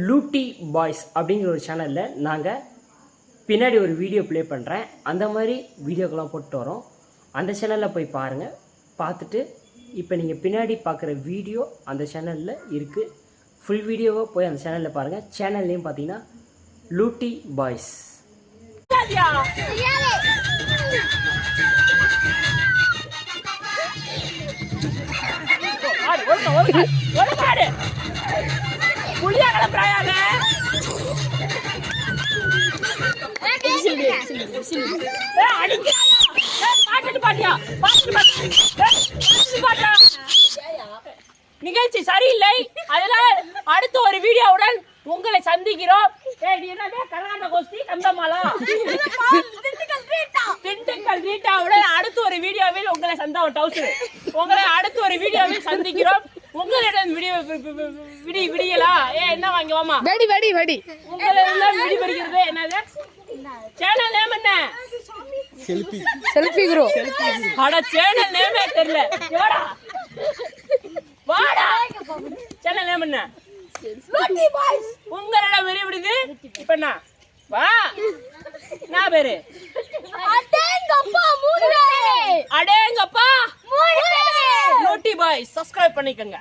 லூட்டி boys அப்படிங்கிற ஒரு சேனலில் நாங்கள் பின்னாடி ஒரு வீடியோ ப்ளே பண்ணுறேன். அந்த மாதிரி வீடியோக்கெல்லாம் போட்டு வரோம். அந்த சேனலில் போய் பாருங்கள். பார்த்துட்டு இப்போ நீங்கள் பின்னாடி பார்க்குற வீடியோ அந்த சேனலில் இருக்குது. ஃபுல் வீடியோவை போய் அந்த சேனலில் பாருங்கள். சேனல் நேம் பார்த்தீங்கன்னா லூட்டி பாய்ஸ். நிகழ்ச்சி சரியில்லை, அதனால் அடுத்த ஒரு வீடியோவுடன் உங்களை சந்திக்கிறோம். கர்நாடக கோஷ்டி கந்தமாலா திண்டுக்கல் ரீட்டாவுடன் அடுத்த ஒரு வீடியோவில் உங்களை உங்களை அடுத்த ஒரு வீடியோவில் சந்திக்கிறோம். உங்களிடம் விடியலா என்ன வாங்கி வாமா வெடி உங்களிடம் விடிபடுகிறது. என்னது சேனல் நேம் என்ன? Selfie bro. அட சேனல் நேமே தெரியல. வாடா சேனல் நேம் என்ன? லூட்டி பாய்ஸ். உங்களிடம் விடிபடுது. இப்ப என்ன வா என்ன பேரு? அடேங்கப்பா மூணு பேரு. அடேங்கப்பா மூணு பேரு. லூட்டி பாய்ஸ் சப்ஸ்கிரைப் பண்ணிக்கங்க.